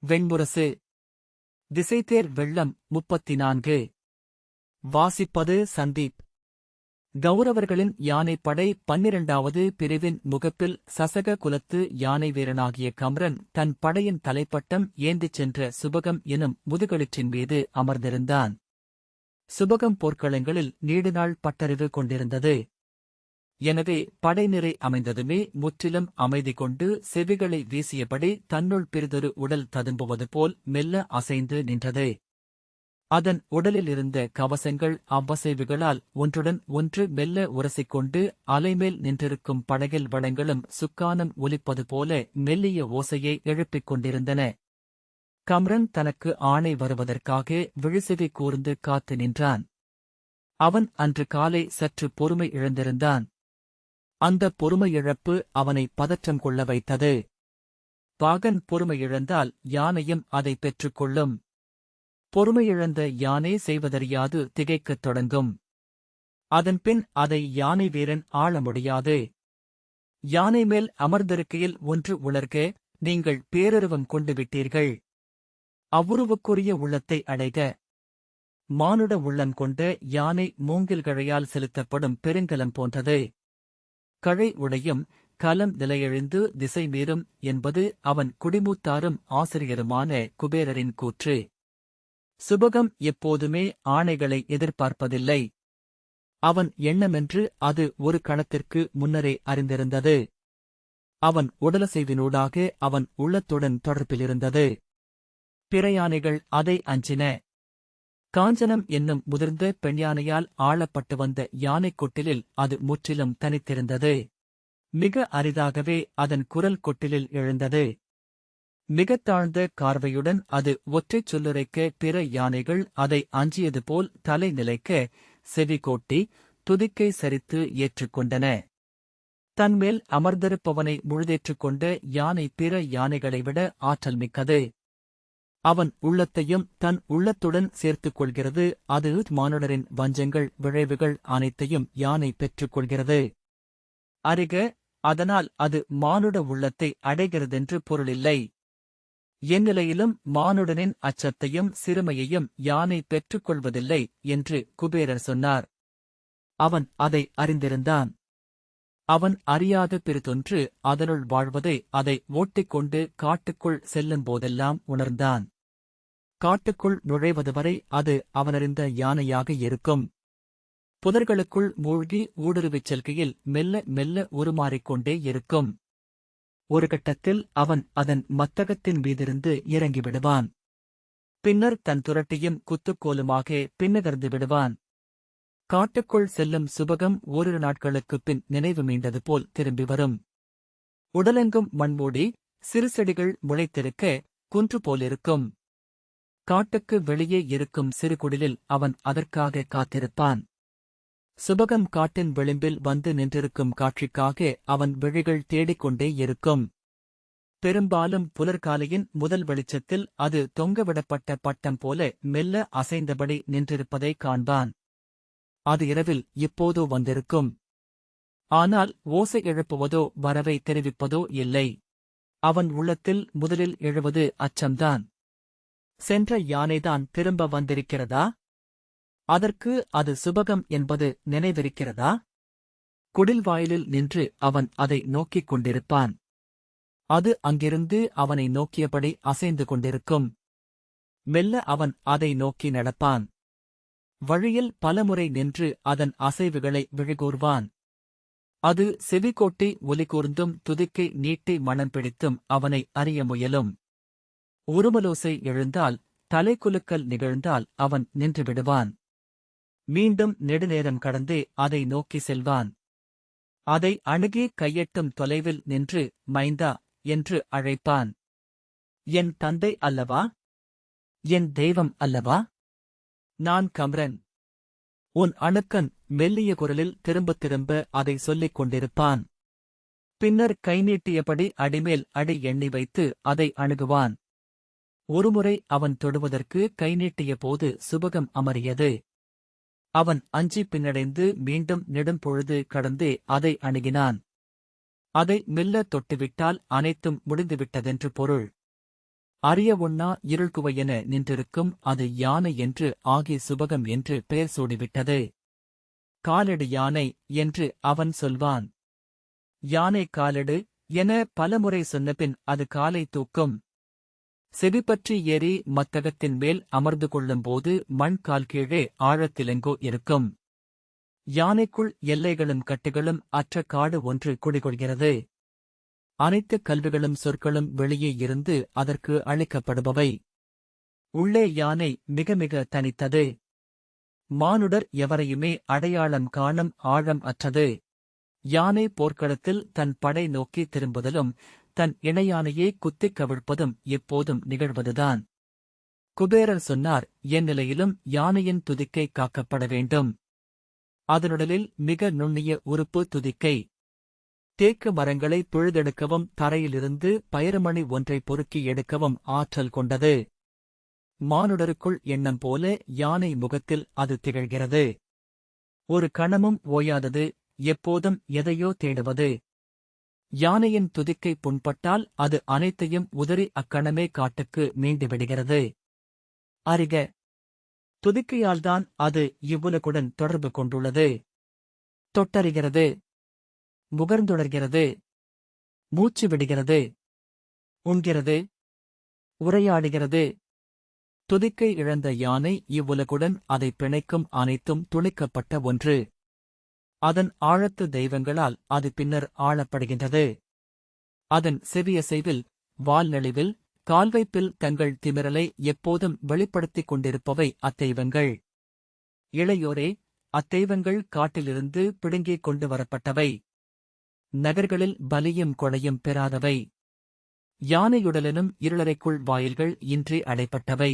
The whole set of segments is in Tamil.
வெண்முரசு. திசைதேர் வெள்ளம் 34. வாசிப்பது சந்தீப். கௌரவர்களின் யானைப்படை 12வது பிரிவின் முகப்பில் சசக குலத்து யானை வீரனாகிய கம்ரன் தன் படையின் தலைப்பட்டம் ஏந்திச் சென்ற சுபகம் எனும் முதுகளிற்றின் மீது அமர்ந்திருந்தான். சுபகம் போர்க்களங்களில் நீடுநாள் பட்டறிவு கொண்டிருந்தது. எனவே படைநிறை அமைந்ததுமே முற்றிலும் அமைதி கொண்டு செவிகளை வீசியபடி தன்னுள் பிறிதொரு உடல் ததும்புவது போல் மெல்ல அசைந்து நின்றது. அதன் உடலிலிருந்த கவசங்கள் அவ்வசைவுகளால் ஒன்றுடன் ஒன்று மெல்ல உரசிக்கொண்டு அலைமேல் நின்றிருக்கும் படகில் வளங்களும் சுக்கானம் ஒலிப்பது போல மெல்லிய ஓசையை எழுப்பிக் கொண்டிருந்தன. கம்ரன் தனக்கு ஆணை வருவதற்காக விழிசெவி கூர்ந்து காத்து நின்றான். அவன் அன்று காலை சற்று பொறுமை இழந்திருந்தான். அந்த பொறுமையிழப்பு அவனை பதற்றம் கொள்ள வைத்தது. பாகன் பொறுமையிழந்தால் யானையும் அதை பெற்றுக்கொள்ளும். பொறுமையிழந்த யானை செய்வதறியாது திகைக்கத் தொடங்கும். அதன்பின் அதை யானை வீரன் ஆள முடியாது. யானை மேல் அமர்ந்திருக்கையில் ஒன்று உணர்க, நீங்கள் பேரருவம் கொண்டு விட்டீர்கள். அவ்வுருவுக்குரிய உள்ளத்தை அடைக. மானுட உள்ளம் கொண்ட யானை மூங்கில்கழையால் செலுத்தப்படும் பெருங்கலம் போன்றது. கழை உடையும் கலம் நிலையெழுந்து திசை மீறும் என்பது அவன் குடிமூத்தாரும் ஆசிரியருமான குபேரரின் கூற்று. சுபகம் எப்போதுமே ஆணைகளை எதிர்பார்ப்பதில்லை. அவன் எண்ணமென்று அது ஒரு கணத்திற்கு முன்னரே அறிந்திருந்தது. அவன் உடலசைவினூடாக அவன் உள்ளத்துடன் தொடர்பிலிருந்தது. பிற யானைகள் அதை அஞ்சின. காஞ்சனம் என்னும் முதிர்ந்த பெண்யானையால் ஆளப்பட்டு வந்த யானைக் கொட்டிலில் அது முற்றிலும் தனித்திருந்தது. மிக அரிதாகவே அதன் குரல் கொட்டிலில் எழுந்தது. மிகத் தாழ்ந்த கார்வையுடன் அது ஒற்றைச் சொல்லுரைக்க பிற யானைகள் அதை அஞ்சியது போல் தலை நிலைக்க செவி கோட்டி துதிக்கை சரித்து ஏற்றுக்கொண்டன. தன்மேல் அமர்ந்திருப்பவனை முழுதேற்றுக் கொண்ட யானை பிற யானைகளை விட ஆற்றல் மிக்கது. அவன் உள்ளத்தையும் தன் உள்ளத்துடன் சேர்த்துக் கொள்கிறது. அது மானுடரின் வஞ்சங்கள் விழைவுகள் அனைத்தையும் யானை பெற்றுக் கொள்கிறது. அறிக, அதனால் அது மானுட உள்ளத்தை அடைகிறதென்று பொருளில்லை. எந்நிலையிலும் மானுடனின் அச்சத்தையும் சிறுமையையும் யானை பெற்றுக்கொள்வதில்லை என்று குபேரர் சொன்னார். அவன் அதை அறிந்திருந்தான். அவன் அறியாத பிறிதொன்று அதனுள் வாழ்வதை அதை ஓட்டிக்கொண்டு காட்டுக்குள் செல்லும் போதெல்லாம் உணர்ந்தான். காட்டுக்குள் நுழைவதுவரை அது அவனறிந்த யானையாக இருக்கும். புதர்களுக்குள் மூழ்கி ஊடுருவிச் செல்கையில் மெல்ல மெல்ல உருமாறிக்கொண்டே இருக்கும். ஒரு கட்டத்தில் அவன் அதன் மத்தகத்தின் மீதிருந்து இறங்கிவிடுவான். பின்னர் தன் துரட்டியும் குத்துக்கோலுமாக பின்னகர்ந்து விடுவான். காட்டுக்குள் செல்லும் சுபகம் ஓரிரு நாட்களுக்குப் பின் நினைவு மீண்டது போல் திரும்பி வரும். உடலெங்கும் மண்மூடி சிறு செடிகள் முளைத்திருக்க குன்று போலிருக்கும். காட்டுக்கு வெளியே இருக்கும் சிறு குடிலில் அவன் அதற்காக காத்திருப்பான். சுபகம் காட்டின் விளிம்பில் வந்து நின்றிருக்கும் காட்சிக்காக அவன் விழிகள் தேடிக்கொண்டே இருக்கும். பெரும்பாலும் புலர்காலையின் முதல் வெளிச்சத்தில் அது தொங்கவிடப்பட்ட பட்டம் போல மெல்ல அசைந்தபடி நின்றிருப்பதை காண்பான். அது இரவில் இப்போதோ வந்திருக்கும். ஆனால் ஓசை எழுப்புவதோ வரவை தெரிவிப்பதோ இல்லை. அவன் உள்ளத்தில் முதலில் எழுவது அச்சம்தான். சென்ற யானைதான் திரும்ப வந்திருக்கிறதா? அதற்கு அது சுபகம் என்பது நினைவிருக்கிறதா? குடில் வாயிலில் நின்று அவன் அதை நோக்கிக் கொண்டிருப்பான். அது அங்கிருந்து அவனை நோக்கியபடி அசைந்து கொண்டிருக்கும். மெல்ல அவன் அதை நோக்கி நடப்பான். வழியில் பலமுறை நின்று அதன் அசைவுகளை விழிகூர்வான். அது செவிகோட்டி ஒலிகூர்ந்தும் துதிக்கை நீட்டி மணம் பிடித்தும் அவனை அறிய முயலும். உருமலோசை எழுந்தால் தலைக்குலுக்கல் நிகழ்ந்தால் அவன் நின்று விடுவான். மீண்டும் நெடுநேரம் கடந்தே அதை நோக்கி செல்வான். அதை அணுகி கையெட்டும் தொலைவில் நின்று மைந்தா என்று அழைப்பான். என் தந்தை அல்லவா? என் தெய்வம் அல்லவா? நான் கம்ரன். உன் அணுக்கன் மெல்லிய குரலில் திரும்பத் திரும்ப அதை சொல்லிக் கொண்டிருப்பான். பின்னர் கை நீட்டியபடி அடிமேல் அடி எண்ணி வைத்து அதை அணுகுவான். ஒருமுறை அவன் தொடுவதற்கு கை நீட்டிய போது சுபகம் அமறியது. அவன் அஞ்சி பின்னடைந்து மீண்டும் நெடும்பொழுது கடந்தே அதை அணுகினான். அதை மெல்ல தொட்டுவிட்டால் அனைத்தும் முடிந்துவிட்டதென்று பொருள். அறிய ஒண்ணா இருள்குவையென நின்றிருக்கும் அது யானை என்று ஆகி சுபகம் என்று பெயர் சூடிவிட்டது. காலெடு யானை என்று அவன் சொல்வான். யானை காலெடு என பலமுறை சொன்னபின் அது காலை தூக்கும். செவிப்பற்றி ஏறி மத்தகத்தின் மேல் அமர்ந்து கொள்ளும்போது மண் கால் கீழே ஆழத்திலெங்கோ இருக்கும். யானைக்குள் எல்லைகளும் கட்டுகளும் அற்ற காடு ஒன்று குடிகொள்கிறது. அனைத்து கல்விகளும் சொற்களும் வெளியே இருந்து அதற்கு அளிக்கப்படுபவை. உள்ளே யானை மிக மிக தனித்தது. மானுடர் எவரையுமே அடையாளம் காணும் ஆழம் அற்றது. யானை போர்க்களத்தில் தன் படை நோக்கி திரும்புதலும் தன் இணையானையே குத்திக் கவிழ்ப்பதும் எப்போதும் நிகழ்வதுதான். குபேரர் சொன்னார், என் நிலையிலும் யானையின் துதிக்கை காக்கப்பட வேண்டும். அதனுடலில் மிக நுண்ணிய உறுப்பு துதிக்கை. தேக்கு மரங்களை பிழுதெடுக்கவும் தரையிலிருந்து பயறுமணி ஒன்றை பொறுக்கி எடுக்கவும் ஆற்றல் கொண்டது. மானுடருக்குள் எண்ணம் போல யானை முகத்தில் அது திகழ்கிறது. ஒரு கணமும் ஓயாதது, எப்போதும் எதையோ தேடுவது. யானையின் துதிக்கை புண்பட்டால் அது அனைத்தையும் உதறி அக்கணமே காட்டுக்கு மீண்டுவிடுகிறது. அறிக, துதிக்கையால்தான் அது இவ்வுலகுடன் தொடர்பு கொண்டுள்ளது. தொட்டறிகிறது, முகர்ந்துணர்கிறது, மூச்சு விடுகிறது, உண்கிறது, உரையாடுகிறது. துதிக்கை இழந்த யானை இவ்வுலகுடன் அதை பிணைக்கும் அனைத்தும் துணிக்கப்பட்ட ஒன்று. அதன் ஆழத்து தெய்வங்களால் அது பின்னர் ஆளப்படுகின்றது. அதன் செவியசைவில், வால்நெளிவில், கால்வைப்பில் தங்கள் திமிரலை எப்போதும் வெளிப்படுத்திக் கொண்டிருப்பவை அத்தெய்வங்கள். இளையோரே, அத்தெய்வங்கள் காட்டிலிருந்து பிடுங்கிக் கொண்டு வரப்பட்டவை. நகர்களில் பலியும் கொலையும் பெறாதவை. யானையுடலெனும் இருளறைக்குள் வாயில்கள் இன்றி அடைப்பட்டவை.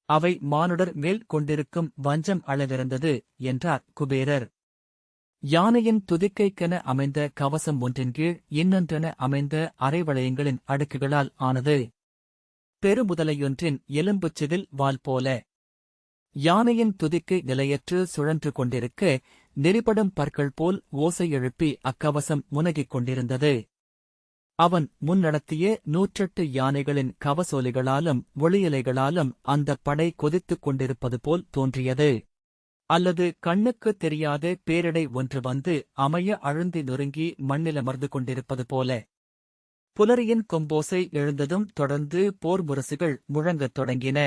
அவை மானுடர் மேல் கொண்டிருக்கும் வஞ்சம் அளவிறந்தது என்றார் குபேரர். யானையின் துதிக்கைக்கென அமைந்த கவசம் ஒன்றின் கீழ் இன்னொன்றென அமைந்த அரைவளையங்களின் அடுக்குகளால் ஆனது. பெருமுதலையொன்றின் எலும்புச்சிதில் வால் போல. யானையின் துதிக்கை நிலையற்று சுழன்று கொண்டிருக்க நெறிபடும் பற்கள் போல் ஓசை எழுப்பி அக்கவசம் முனகிக் கொண்டிருந்தது. அவன் முன்னடத்திய 108 யானைகளின் கவசோலிகளாலும் ஒளியலைகளாலும் அந்தப் படை கொதித்துக் கொண்டிருப்பது போல் தோன்றியது. அல்லது கண்ணுக்குத் தெரியாத பேரிடை ஒன்று வந்து அமைய அழுந்தி நொறுங்கி மண்ணிலமர்ந்து கொண்டிருப்பது போல. புலரியின் கொம்போசை எழுந்ததும் தொடர்ந்து போர் முரசுகள் முழங்கத் தொடங்கின.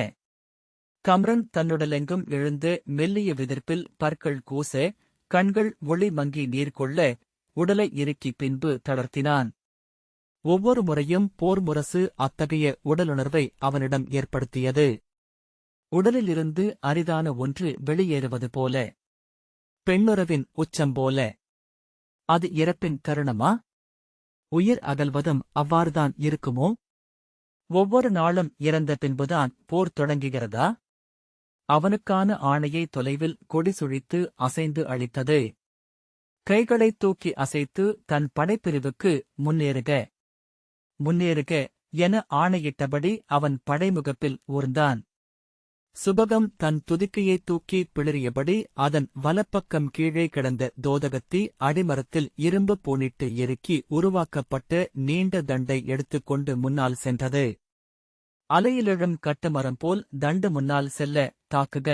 கம்ரன் தன்னுடலெங்கும் எழுந்த மெல்லிய விதிர்ப்பில் பற்கள் கூச, கண்கள் ஒளி மங்கி நீர் கொள்ள, உடலை இறுக்கி பின்பு தளர்த்தினான். ஒவ்வொரு முறையும் போர் முரசு அத்தகைய உடலுணர்வை அவனிடம் ஏற்படுத்தியது. உடலிலிருந்து அரிதான ஒன்று வெளியேறுவது போல. பெண்ணுறவின் உச்சம் போல. அது இறப்பின் தருணமா? உயிர் அகல்வதும் அவ்வாறுதான் இருக்குமோ? ஒவ்வொரு நாளும் இறந்த பின்புதான் போர் தொடங்குகிறதா? அவனுக்கான ஆணையை தொலைவில் கொடி சுழித்து அசைந்து அளித்தது. கைகளைத் தூக்கி அசைத்து தன் படைப்பிரிவுக்கு முன்னேறுக, முன்னேறுக என ஆணையிட்டபடி அவன் படைமுகப்பில் ஊர்ந்தான். சுபகம் தன் துதிக்கையைத் தூக்கி பிளறியபடி அதன் வலப்பக்கம் கீழே கிடந்த தோதகத்தி அடிமரத்தில் இரும்பு பூணிட்டு இறுக்கி உருவாக்கப்பட்ட நீண்ட தண்டை எடுத்துக்கொண்டு முன்னால் சென்றது. அலையிலெழும் கட்டுமரம் போல் தண்டு முன்னால் செல்ல, தாக்குக,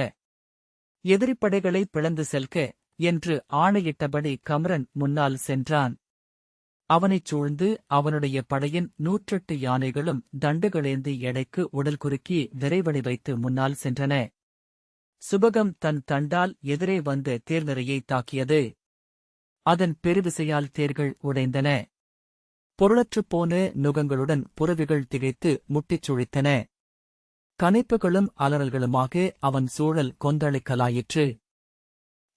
எதிரிப்படைகளை பிளந்து செல்க என்று ஆணையிட்டபடி கம்ரன் முன்னால் சென்றான். அவனைச் சூழ்ந்து அவனுடைய படையின் 108 யானைகளும் தண்டுகளேந்தி எடைக்கு உடல் குறுக்கி விரைவடி வைத்து முன்னால் சென்றன. சுபகம் தன் தண்டால் எதிரே வந்த தேர்நிறையை தாக்கியது. அதன் பெருவிசையால் தேர்கள் உடைந்தன. பொருளற்றுப் போன நுகங்களுடன் புறவிகள் திகைத்து முட்டிச் சுழித்தன. கனைப்புகளும் அலறல்களுமாக அவன் சூழல் கொந்தளிக்கலாயிற்று.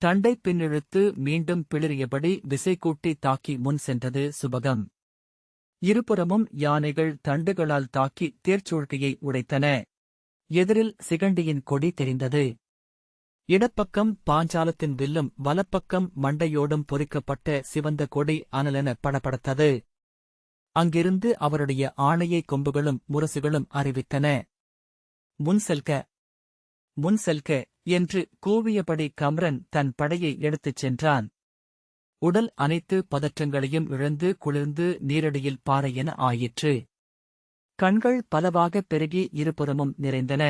தண்டைப் பின்னிழுத்து மீண்டும் பிளிறியபடி விசை கூட்டி தாக்கி முன் சென்றது சுபகம். இருபுறமும் யானைகள் தண்டுகளால் தாக்கி தேர்ச்சூழ்கையை உடைத்தன. எதிரில் சிகண்டியின் கொடி தெரிந்தது. இடப்பக்கம் பாஞ்சாலத்தின் வில்லும் வலப்பக்கம் மண்டையோடும் பொறிக்கப்பட்ட சிவந்த கொடி அனலென படபடத்தது. அங்கிருந்து அவருடைய ஆணையை கொம்புகளும் முரசுகளும் அறிவித்தன. முன் செல்க, முன் செல்க என்று கூவியபடி கம்ரன் தன் படையை எடுத்துச் சென்றான். உடல் அனைத்து பதற்றங்களையும் இழந்து குளிர்ந்து நீரடியில் பாறையென ஆயிற்று. கண்கள் பலவாகப் பெருகி இருபுறமும் நிறைந்தன.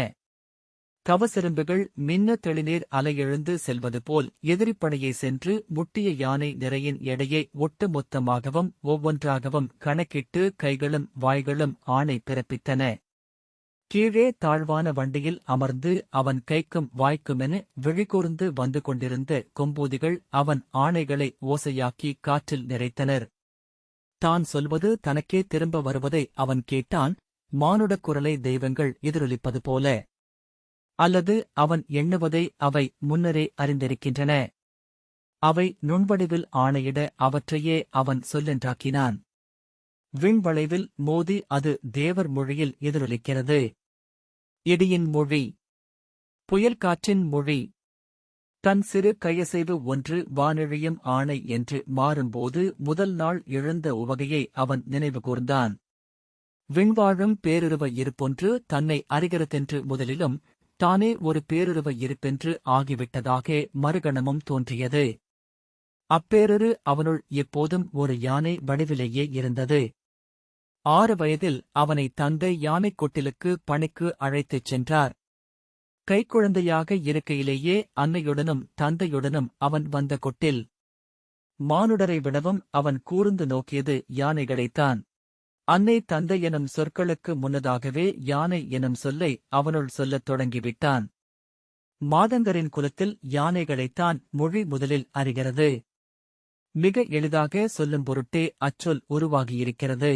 கவசெரும்புகள் மின்ன தெளிநீர் அலையெழுந்து செல்வது போல் எதிரிப்படையை சென்று முட்டிய யானை நிறையின் எடையை ஒட்டு மொத்தமாகவும் ஒவ்வொன்றாகவும் கணக்கிட்டு கைகளும் வாய்களும் ஆணை பிறப்பித்தன. கீழே தாழ்வான வண்டியில் அமர்ந்து அவன் கைக்கும் வாய்க்குமென விழிகூர்ந்து வந்து கொண்டிருந்த கொம்பூதிகள் அவன் ஆணைகளை ஓசையாக்கி காற்றில் நிறைத்தனர். தான் சொல்வது தனக்கே திரும்ப வருவதை அவன் கேட்டான், மானுடக் குரலை தெய்வங்கள் எதிரொலிப்பது போல. அல்லது அவன் எண்ணுவதை அவை முன்னரே அறிந்திருக்கின்றன. அவை நுண்வடிவில் ஆணையிட அவற்றையே அவன் சொல்லென்றாக்கினான். விண்வளைவில் மோதி அது தேவர் மொழியில் எதிரொலிக்கிறது. இடியின் மொழி, புயல் காற்றின் மொழி. தன் சிறு கையசைவு ஒன்று வானெழியும் ஆணை என்று மாறும்போது முதல் நாள் எழுந்த உவகையை அவன் நினைவு கூர்ந்தான். விண்வாழும் பேருருவ இருப்பொன்று தன்னை அறிகிறதென்று முதலிலும் தானே ஒரு பேருருவ இருப்பென்று ஆகிவிட்டதாக மறுகணமும் தோன்றியது. அப்பேருரு அவனுள் எப்போதும் ஒரு யானை வடிவிலேயே இருந்தது. 6 வயதில் அவனை தந்தை யானைக் கொட்டிலுக்கு பணிக்கு அழைத்துச் சென்றார். கைக்குழந்தையாக இருக்கையிலேயே அன்னையுடனும் தந்தையுடனும் அவன் வந்த கொட்டில். மானுடரை விடவும் அவன் கூர்ந்து நோக்கியது யானைகளைத்தான். அன்னை தந்தை எனும் சொற்களுக்கு முன்னதாகவே யானை எனும் சொல்லை அவனுள் சொல்லத் தொடங்கிவிட்டான். மாதங்கரின் குலத்தில் யானைகளைத்தான் மொழி முதலில் அறிகிறது. மிக எளிதாக சொல்லும் பொருட்டே அச்சொல் உருவாகியிருக்கிறது.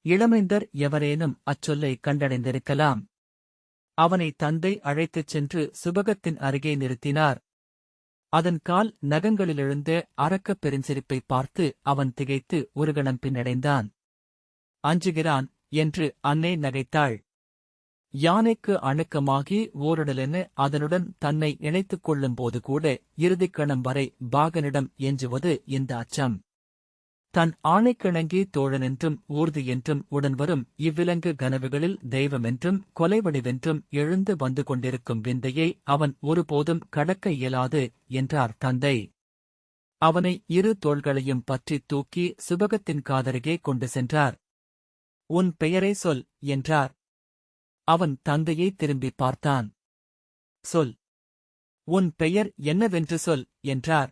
இளமைந்தர் எவரேனும் அச்சொல்லை கண்டடைந்திருக்கலாம். அவனை தந்தை அழைத்துச் சென்று சுபகத்தின் அருகே நிறுத்தினார். அதன் கால் நகங்களிலெழுந்த அரக்கப் பெருஞ்சிரிப்பை பார்த்து அவன் திகைத்து ஒரு கணம் பின்னடைந்தான். அஞ்சுகிறான் என்று அன்னை நகைத்தாள். யானைக்கு அணுக்கமாகி ஓரிடலென அதனுடன் தன்னை இணைத்துக் கொள்ளும்போது கூட இறுதிக்கணம் வரை பாகனிடம் எஞ்சுவது இந்த அச்சம். தன் ஆணைக்கிணங்கி தோழனென்றும் ஊர்தி என்றும் உடன்வரும் இவ்விலங்கு கனவுகளில் தெய்வமென்றும் கொலைவடிவென்றும் எழுந்து வந்து கொண்டிருக்கும் விந்தையை அவன் ஒருபோதும் கடக்க இயலாது என்றார் தந்தை. அவனை இரு தோள்களையும் பற்றித் தூக்கி சுபகத்தின் காதருகே கொண்டு சென்றார். உன் பெயரை சொல் என்றார். அவன் தந்தையை திரும்பிப் பார்த்தான். சொல். உன் பெயர் என்னவென்று சொல் என்றார்.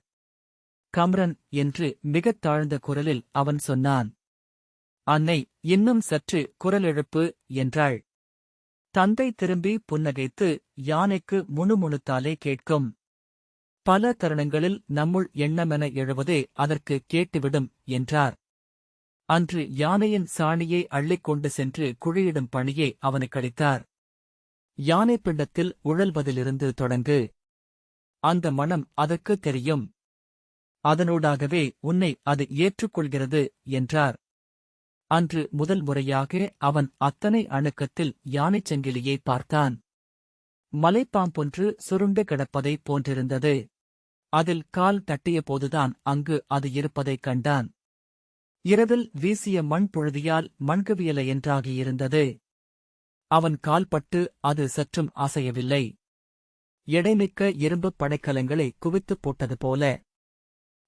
கம்ரன் என்று மிகத் தாழ்ந்த குரலில் அவன் சொன்னான். அன்னை இன்னும் சற்று குரலெழுப்பு என்றாள். தந்தை திரும்பி புன்னகைத்து யானைக்கு முணுமுணுத்தாலே கேட்கும். பல தருணங்களில் நம்முள் எண்ணமென எழுவதே அதற்கு கேட்டுவிடும் என்றார். அன்று யானையின் சாணியை அள்ளிக்கொண்டு சென்று குழியிடும் பணியை அவனுக்களித்தார். யானை பிண்டத்தில் உழல்வதிலிருந்து தொடங்கு. அந்த மனம் அதற்கு தெரியும். அதனூடாகவே உன்னை அது ஏற்றுக்கொள்கிறது என்றார். அன்று முதல் முறையாக அவன் அத்தனை அணுக்கத்தில் யானைச் சங்கிலியை பார்த்தான். மலைப்பாம்பொன்று சுருண்டு கிடப்பதைப் போன்றிருந்தது. அதில் கால் தட்டிய போதுதான் அங்கு அது இருப்பதைக் கண்டான். இரவில் வீசிய மண் புழுதியால் மண்கவியல என்றாகியிருந்தது. அவன் கால்பட்டு அது சற்றும் அசையவில்லை. எடைமிக்க இரும்புப் படைக்கலங்களை குவித்துப் போட்டது போல.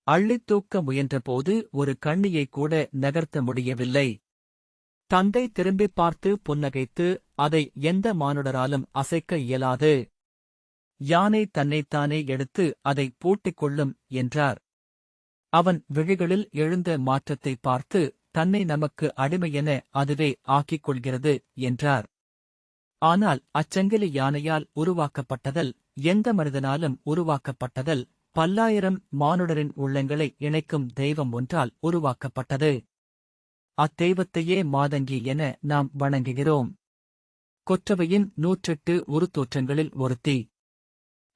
அள்ளித் தூக்க முயன்றபோது ஒரு கண்ணியைக் கூட நகர்த்த முடியவில்லை. தந்தை திரும்பிப் பார்த்து புன்னகைத்து, அதை எந்த மானுடராலும் அசைக்க இயலாது. யானை தன்னைத்தானே எடுத்து அதை பூட்டிக் கொள்ளும் என்றார். அவன் விழிகளில் எழுந்த மாற்றத்தைப் பார்த்து, தன்னை நமக்கு அடிமையென அதுவே ஆக்கிக் கொள்கிறது என்றார். ஆனால் அச்சங்கிலி யானையால் உருவாக்கப்பட்டதல், எந்த மனிதனாலும் உருவாக்கப்பட்டதல், பல்லாயிரம் மானுடரின் உள்ளங்களை இணைக்கும் தெய்வம் ஒன்றால் உருவாக்கப்பட்டது. அத்தெய்வத்தையே மாதங்கி என நாம் வணங்குகிறோம். கொற்றவையின் 108 உருத்தோற்றங்களில் ஒருத்தி.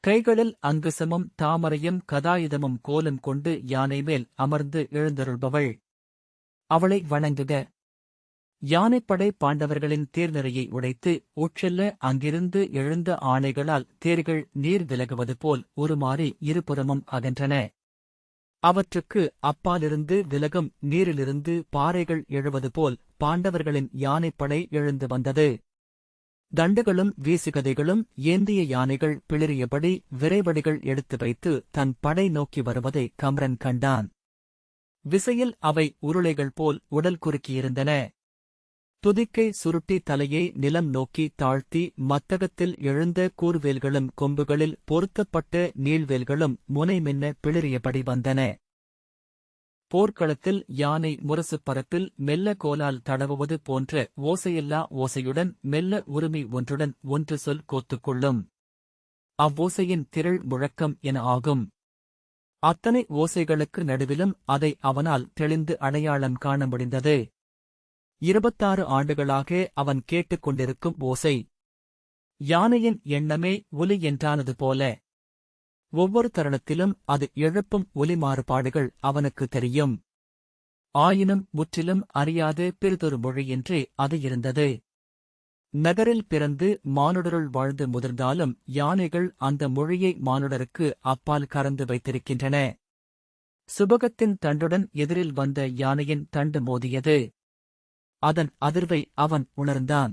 கைகளில் அங்குசமும் தாமரையும் கதாயுதமும் கோலும் கொண்டு யானை மேல் அமர்ந்து எழுந்தருள்பவள். அவளை வணங்குக. யானைப்படை பாண்டவர்களின் தேர்நிறையை உடைத்து உட்செல்ல அங்கிருந்து எழுந்த ஆணைகளால் தேர்கள் நீர் விலகுவது போல் உருமாறி இருபுறமும் அகன்றன. அவற்றுக்கு அப்பாலிருந்து விலகும் நீரிலிருந்து பாறைகள் எழுவது போல் பாண்டவர்களின் யானைப்படை எழுந்து வந்தது. தண்டுகளும் வீசுகதைகளும் ஏந்திய யானைகள் பிளிறியபடி விரைவடிகள் எடுத்து வைத்து தன் படை நோக்கி வருவதை கம்ரன் கண்டான். விசையில் அவை உருளைகள் போல் உடல் குறுக்கியிருந்தன. துதிக்கை சுருட்டி தலையை நிலம் நோக்கி தாழ்த்தி மத்தகத்தில் எழுந்த கூர்வேல்களும் கொம்புகளில் பொருத்தப்பட்ட நீள்வேல்களும் முனைமின்ன பிளிறியபடி வந்தன. போர்க்களத்தில் யானை முரசு பரப்பில் மெல்ல கோலால் தடவுவது போன்ற ஓசையில்லா ஓசையுடன் மெல்ல உருமி ஒன்றுடன் ஒன்று சொல் கோத்துக்கொள்ளும். அவ்வோசையின் திரள் முழக்கம் என ஆகும். அத்தனை ஓசைகளுக்கு நடுவிலும் அதை அவனால் தெளிந்து அடையாளம் காண முடிந்தது. 26 ஆண்டுகளாக அவன் கேட்டுக் கொண்டிருக்கும் ஓசை. யானையின் எண்ணமே ஒலி என்றானது போல. ஒவ்வொரு தருணத்திலும் அது எழுப்பும் ஒலி மாறுபாடுகள் அவனுக்கு தெரியும். ஆயினும் முற்றிலும் அறியாத பிறிதொரு மொழி என்றே அது இருந்தது. நகரில் பிறந்து மானுடருள் வாழ்ந்து முதிர்ந்தாலும் யானைகள் அந்த மொழியை மானுடருக்கு அப்பால் கறந்து வைத்திருக்கின்றன. சுபகத்தின் தண்டுடன் எதிரில் வந்த யானையின் தண்டு மோதியது. அதன் அதிர்வை அவன் உணர்ந்தான்.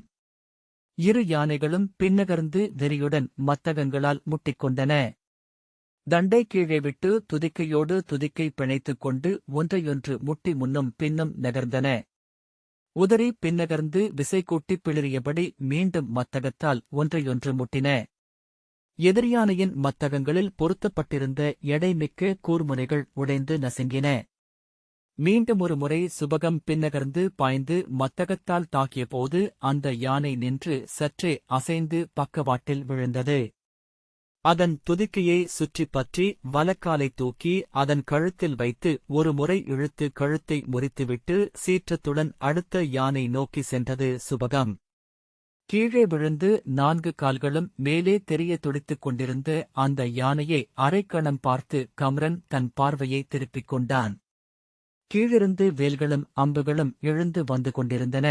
இரு யானைகளும் பின்னகர்ந்து வெறியுடன் மத்தகங்களால் முட்டிக்கொண்டன. தண்டை கீழே விட்டு துதிக்கையோடு துதிக்கை பிணைத்துக் கொண்டு ஒன்றையொன்று முட்டி முன்னும் பின்னும் நகர்ந்தன. உதறி பின்னகர்ந்து விசை கூட்டி பிளிறியபடி மீண்டும் மத்தகத்தால் ஒன்றையொன்று முட்டின. எதிரியானையின் மத்தகங்களில் பொருத்தப்பட்டிருந்த எடைமிக்க கூர்முனைகள் உடைந்து நசுங்கின. மீண்டும் ஒரு முறை சுபகம் பின்னகர்ந்து பாய்ந்து மத்தகத்தால் தாக்கியபோது அந்த யானை நின்று சற்றே அசைந்து பக்கவாட்டில் விழுந்தது. அதன் துதிக்கையை சுற்றிப் பற்றி வலக்காலை தூக்கி அதன் கழுத்தில் வைத்து ஒரு முறை இழுத்து கழுத்தை முறித்துவிட்டு சீற்றத்துடன் அடுத்த யானை நோக்கி சென்றது சுபகம். கீழே விழுந்து 4 கால்களும் மேலே தெரிய துடித்துக் கொண்டிருந்த அந்த யானையை அரைக்கணம் பார்த்து கம்ரன் தன் பார்வையை திருப்பிக் கொண்டான். கீழிருந்து வேல்களும் அம்புகளும் எழுந்து வந்து கொண்டிருந்தன.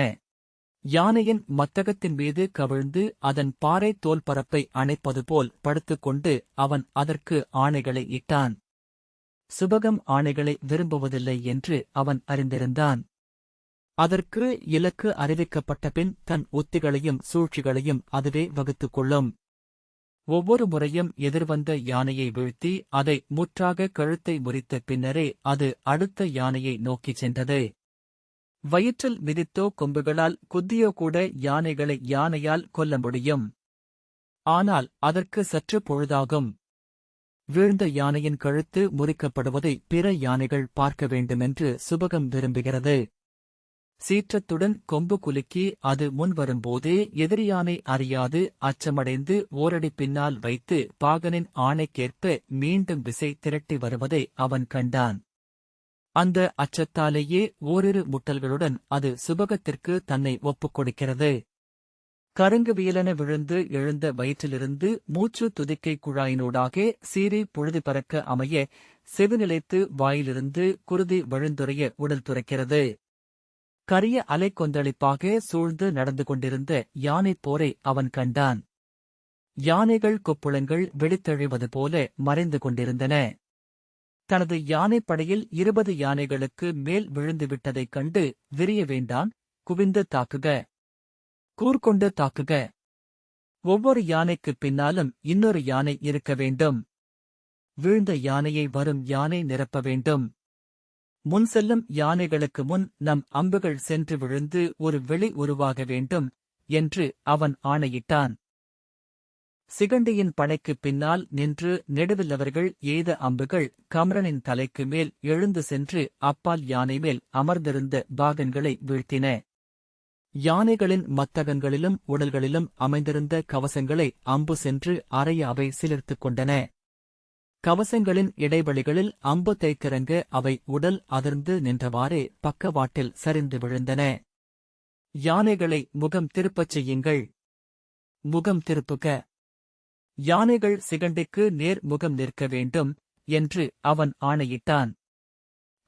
யானையின் மத்தகத்தின் மீது கவிழ்ந்து அதன் பாறை தோல் பரப்பை அணைப்பது போல் படுத்துக்கொண்டு அவன் அதற்கு ஆணைகளை இட்டான். சுபகம் ஆணைகளை விரும்புவதில்லை என்று அவன் அறிந்திருந்தான். அதற்கு இலக்கு அறிவிக்கப்பட்ட பின் தன் உத்திகளையும் சூழ்ச்சிகளையும் அதுவே வகுத்துக் கொள்ளும். ஒவ்வொரு முறையும் எதிர்வந்த யானையை வீழ்த்தி அதை முற்றாக கழுத்தை முறித்த பின்னரே அது அடுத்த யானையை நோக்கிச் சென்றது. வயிற்றில் மிதித்தோ கொம்புகளால் குத்தியோ கூட யானைகளை யானையால் கொல்ல முடியும். ஆனால் அதற்கு சற்று பொழுதாகும். வீழ்ந்த யானையின் கழுத்து முறிக்கப்படுவதை பிற யானைகள் பார்க்க வேண்டுமென்று சுபகம் விரும்புகிறது. சீற்றத்துடன் கொம்பு குலுக்கி அது முன்வரும்போதே எதிரியானை அறியாது அச்சமடைந்து ஓரடி பின்னால் வைத்து பாகனின் ஆணைக்கேற்ப மீண்டும் விசை திரட்டி வருவதை அவன் கண்டான். அந்த அச்சத்தாலேயே ஓரிரு முட்டல்களுடன் அது சுபகத்திற்கு தன்னை ஒப்புக் கொடுக்கிறது. கருங்கு வியலென விழுந்து எழுந்த வயிற்றிலிருந்து மூச்சு துதிக்கை குழாயினூடாக சீறி பொழுது பறக்க அமைய செவிநிலைத்து வாயிலிருந்து குருதி வழிந்துரைய உடல் துரைக்கிறது. கரிய அலை கொந்தளிப்பாக சூழ்ந்து நடந்து கொண்டிருந்த யானைப் போரை அவன் கண்டான். யானைகள் கொப்புளங்கள் வெடித்தெழுவது போல மறைந்து கொண்டிருந்தன. தனது யானைப்படையில் 20 யானைகளுக்கு மேல் விழுந்துவிட்டதைக் கண்டு விரிய வேண்டான், குவிந்து தாக்குக, கூர்கொண்டு தாக்குக. ஒவ்வொரு யானைக்குப் பின்னாலும் இன்னொரு யானை இருக்க வேண்டும். வீழ்ந்த யானையை வரும் யானை நிரப்ப வேண்டும். முன் செல்லும் யானைகளுக்கு முன் நம் அம்புகள் சென்று விழுந்து ஒரு வெளி உருவாக வேண்டும் என்று அவன் ஆணையிட்டான். சிகண்டியின் படைக்குப் பின்னால் நின்று நெடுவில்லவர்கள் எய்த அம்புகள் கம்ரனின் தலைக்கு மேல் எழுந்து சென்று அப்பால் யானை மேல் அமர்ந்திருந்த பாகன்களை வீழ்த்தின. யானைகளின் மத்தகங்களிலும் உடல்களிலும் அமைந்திருந்த கவசங்களை அம்பு சென்று அறைய அவை சிலிர்த்துக் கொண்டன. கவசங்களின் இடைவெளிகளில் அம்பு தைக்கிறங்க அவை உடல் அதிர்ந்து நின்றவாறே பக்கவாட்டில் சரிந்து விழுந்தன. யானைகளை முகம் திருப்பச் செய்யுங்கள், முகம் திருப்புக. யானைகள் சிகண்டிக்கு நேர் முகம் நிற்க வேண்டும் என்று அவன் ஆணையிட்டான்.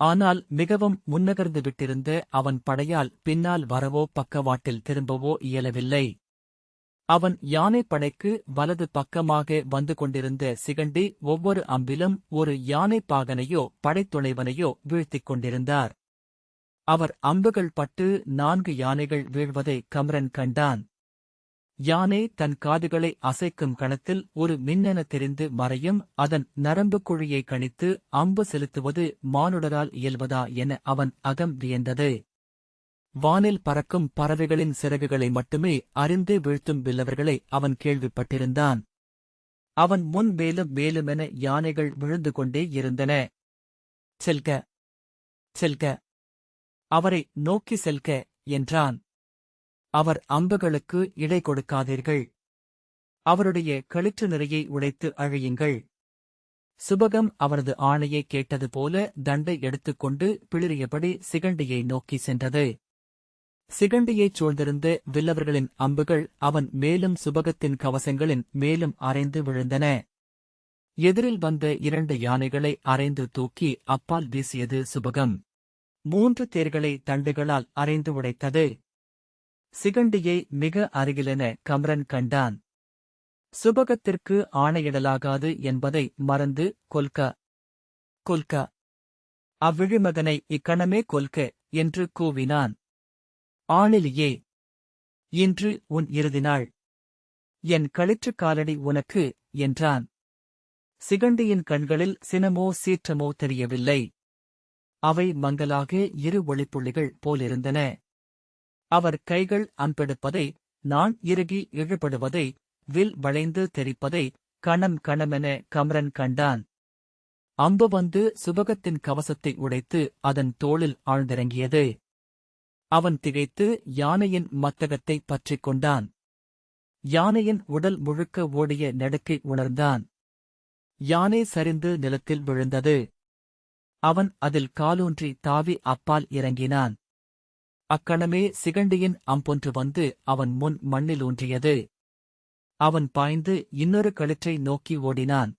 ஆனால் மிகவும் முன்னகர்ந்து விட்டிருந்த அவன் படையால் பின்னால் வரவோ பக்கவாட்டில் திரும்பவோ இயலவில்லை. அவன் யானைப் படைக்கு வலது பக்கமாக வந்து கொண்டிருந்த சிகண்டி ஒவ்வொரு அம்பிலும் ஒரு யானைப் பாகனையோ படைத்துணைவனையோ வீழ்த்திக் கொண்டிருந்தார். அவர் அம்புகள் பட்டு 4 யானைகள் வீழ்வதை கம்ரன் கண்டான். யானை தன் காதுகளை அசைக்கும் கணத்தில் ஒரு மின்னென தெரிந்து மறையும் அதன் நரம்புக் குழியை கணித்து அம்பு செலுத்துவது மானுடரால் இயல்வதா என அவன் அகம் வியந்தது. வானில் பறக்கும் பறவைகளின் சிறகுகளை மட்டுமே அறிந்து வீழ்த்தும் வில்லவர்களை அவன் கேள்விப்பட்டிருந்தான். அவன் முன் மேலும் மேலுமென யானைகள் விழுந்து கொண்டே இருந்தன. செல்க, செல்க, அவரை நோக்கி செல்க என்றான். அவர் அம்புகளுக்கு இடை கொடுக்காதீர்கள். அவருடைய களிற்று நிறையை உடைத்து அழியுங்கள். சுபகம் அவரது ஆணையை கேட்டது போல தண்டை எடுத்துக்கொண்டு பிளிறியபடி சிகண்டியை நோக்கி சென்றது. சிகண்டியைச் சூழ்ந்திருந்த வில்லவர்களின் அம்புகள் அவன் மேலும் சுபகத்தின் கவசங்களின் மேலும் அரைந்து விழுந்தன. எதிரில் வந்த 2 யானைகளை அரைந்து தூக்கி அப்பால் வீசியது சுபகம். 3 தேர்களை தண்டுகளால் அரைந்து உடைத்தது. சிகண்டியை மிக அருகிலென கம்ரன் கண்டான். சுபகத்திற்கு ஆணையிடலாகாது என்பதை மறந்து கொல்க, கொல்க, அவ்விழிமகனை இக்கணமே கொல்க என்று கூவினான். ஆணிலியே, இன்று உன் இறுதி நாள். என் களிற்றுக் காலடி உனக்கு என்றான். சிகண்டியின் கண்களில் சினமோ சீற்றமோ தெரியவில்லை. அவை மங்கலாக 2 ஒளிப்புள்ளிகள் போலிருந்தன. அவர் கைகள் அம்பெடுப்பதை, நான் இறுகி இழுபடுவதை, வில் வளைந்து தெரிப்பதை கணம் கணமென கம்ரன் கண்டான். அம்பு வந்து சுபகத்தின் கவசத்தை உடைத்து அதன் தோளில் ஆழ்ந்திறங்கியது. அவன் திகைத்து யானையின் மத்தகத்தை பற்றிக் கொண்டான். யானையின் உடல் முழுக்க ஓடிய நடுக்கை உணர்ந்தான். யானை சரிந்து நிலத்தில் விழுந்தது. அவன் அதில் காலூன்றி தாவி அப்பால் இறங்கினான். அக்கணமே சிகண்டியின் அம்பொன்று வந்து அவன் முன் மண்ணில் ஊன்றியது. அவன் பாய்ந்து இன்னொரு களிற்றை நோக்கி ஓடினான்.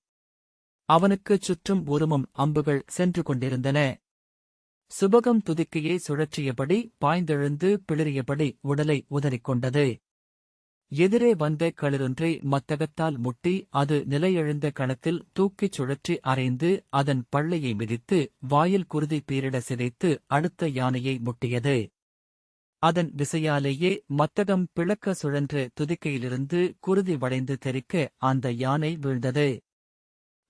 அவனுக்குச் சுற்றும் உருமும் அம்புகள் சென்று கொண்டிருந்தன. சுபகம் துதிக்கையை சுழற்றியபடி பாய்ந்தெழுந்து பிளிறியபடி உடலை உதறிக்கொண்டது. எதிரே வந்த களிரொன்றை மத்தகத்தால் முட்டி அது நிலையெழுந்த கணத்தில் தூக்கிச் சுழற்றி அறைந்து அதன் பள்ளையை மிதித்து வாயில் குருதி பீரிட சிதைத்து அடுத்த யானையை முட்டியது. அதன் விசையாலேயே மத்தகம் பிளக்க சுழன்ற துதிக்கையிலிருந்து குருதி வளைந்து தெறிக்க அந்த யானை வீழ்ந்தது.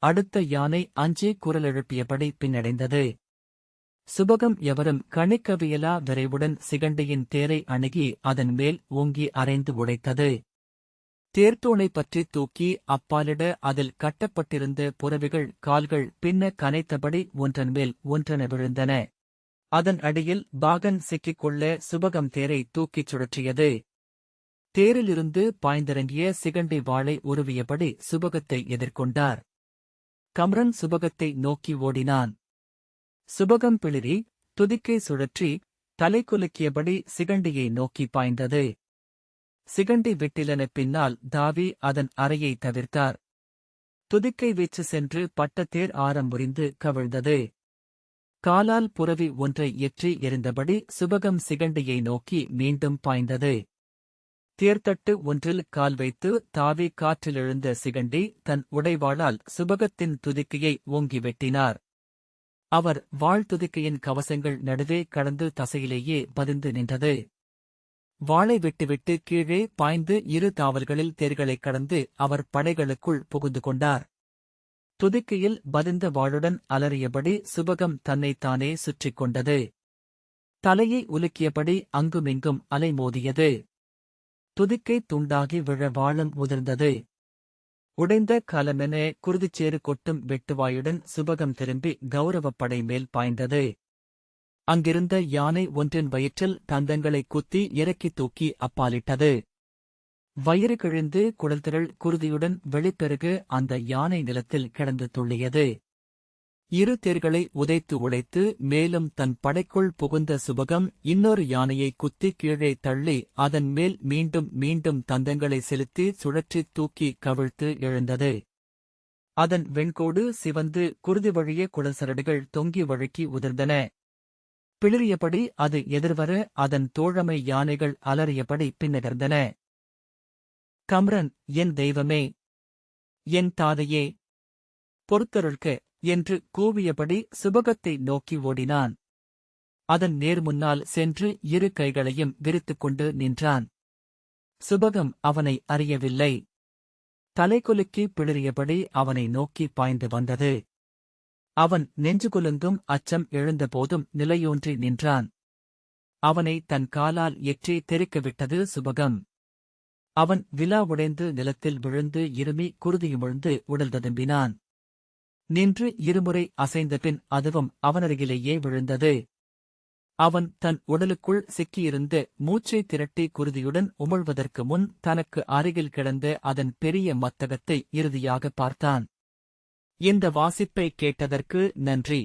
அடுத்த யானை அஞ்சி குரலெழுப்பியபடி பின்னடைந்தது. சுபகம் எவரும் கணிக்கவியலா விரைவுடன் சிகண்டியின் தேரை அணுகி அதன் மேல் ஓங்கி அரைந்து உடைத்தது. தேர்த்தூணை பற்றி தூக்கி அப்பாலிட அதில் கட்டப்பட்டிருந்த புறவிகள் கால்கள் பின்ன கனைத்தபடி ஒன்றன் மேல் ஒன்றென விழுந்தன. அதன் அடியில் பாகன் சிக்கிக்கொள்ள சுபகம் தேரை தூக்கிச் சுழற்றியது. தேரிலிருந்து பாய்ந்திறங்கிய சிகண்டி வாளை உருவியபடி சுபகத்தை எதிர்கொண்டார். கம்ரன் சுபகத்தை நோக்கி ஓடினான். சுபகம் பிளிரி, துதிக்கை சுழற்றி, தலை குலுக்கியபடி சிகண்டியை நோக்கி பாய்ந்தது. சிகண்டி விட்டிலென பின்னால் தாவி அதன் அறையை தவிர்த்தார். துதிக்கை வீச்சு சென்று பட்ட தேர் ஆரம் முறிந்து கவிழ்ந்தது. காலால் புரவி ஒன்றை எற்றி எறிந்தபடி சுபகம் சிகண்டியை நோக்கி மீண்டும் பாய்ந்தது. தேர்த்தட்டு ஒன்றில் கால் வைத்து தாவி காற்றிலெழுந்த சிகண்டி தன் உடைவாளால் சுபகத்தின் துதிக்கையை ஓங்கி வெட்டினார். அவர் வாழ்த்துதிக்கையின் கவசங்கள் நடுவே கடந்து தசையிலேயே பதிந்து நின்றது. வாளை விட்டுவிட்டு கீழே பாய்ந்து 2 தாவல்களில் தேர்களைக் கடந்து அவர் படைகளுக்குள் புகுந்து கொண்டார். துதிக்கையில் பதிந்த வாளுடன் அலறியபடி சுபகம் தன்னைத்தானே சுற்றிக் கொண்டது. தலையை உலுக்கியபடி அங்குமிங்கும் அலைமோதியது. துதிக்கை துண்டாகி விழ வாளும் உதிர்ந்தது. உடைந்த கலமென குருதிச்சேறு கொட்டும் வெட்டுவாயுடன் சுபகம் திரும்பி கௌரவப்படை மேல் பாய்ந்தது. அங்கிருந்த யானை ஒன்றின் வயிற்றில் தந்தங்களை குத்தி இறக்கித் தூக்கி அப்பாலிட்டது. வயிறு கிழிந்து குடல்திரள் குருதியுடன் வெளிப்பெருகு அந்த யானை நிலத்தில் கிடந்து துள்ளியது. 2 தேர்களை உதைத்து உடைத்து மேலும் தன் படைக்குள் புகுந்த சுபகம் இன்னொரு யானையை குத்தி கீழே தள்ளி அதன் மேல் மீண்டும் மீண்டும் தந்தங்களை செலுத்தி சுழற்றித் தூக்கி கவிழ்த்து எழுந்தது. அதன் வெண்கோடு சிவந்து குருதி வழிய குடல்சரடுகள் தொங்கி வழுக்கி உதிர்ந்தன. பிளிறியபடி அது எதிர்வர அதன் தோழமை யானைகள் அலறியபடி பின்னகர்ந்தன. கம்ரன், என் தெய்வமே, என் தாதையே, பொறுத்தருள்க என்று கூவியபடி சுபகத்தை நோக்கி ஓடினான். அதன் நேர்முன்னால் சென்று 2 கைகளையும் விரித்துக்கொண்டு நின்றான். சுபகம் அவனை அறியவில்லை. தலைகுலுக்கி பிளிறியபடி அவனை நோக்கி பாய்ந்து வந்தது. அவன் நெஞ்சுகுலுங்கும் அச்சம் எழுந்தபோதும் நிலையோன்றி நின்றான். அவனை தன் காலால் எற்றே தெறிக்கவிட்டது சுபகம். அவன் விலா உடைந்து நிலத்தில் விழுந்து இருமி குருதியுமிழ்ந்து உடல் ததும்பினான். நின்று இருமுறை அசைந்தபின் அதுவும் அவனருகிலேயே விழுந்தது. அவன் தன் உடலுக்குள் சிக்கியிருந்த மூச்சை திரட்டி குருதியுடன் உமிழ்வதற்கு முன் தனக்கு அருகில் கிடந்த அதன் பெரிய மத்தகத்தை இறுதியாக பார்த்தான். இந்த வாசிப்பை கேட்டதற்கு நன்றி.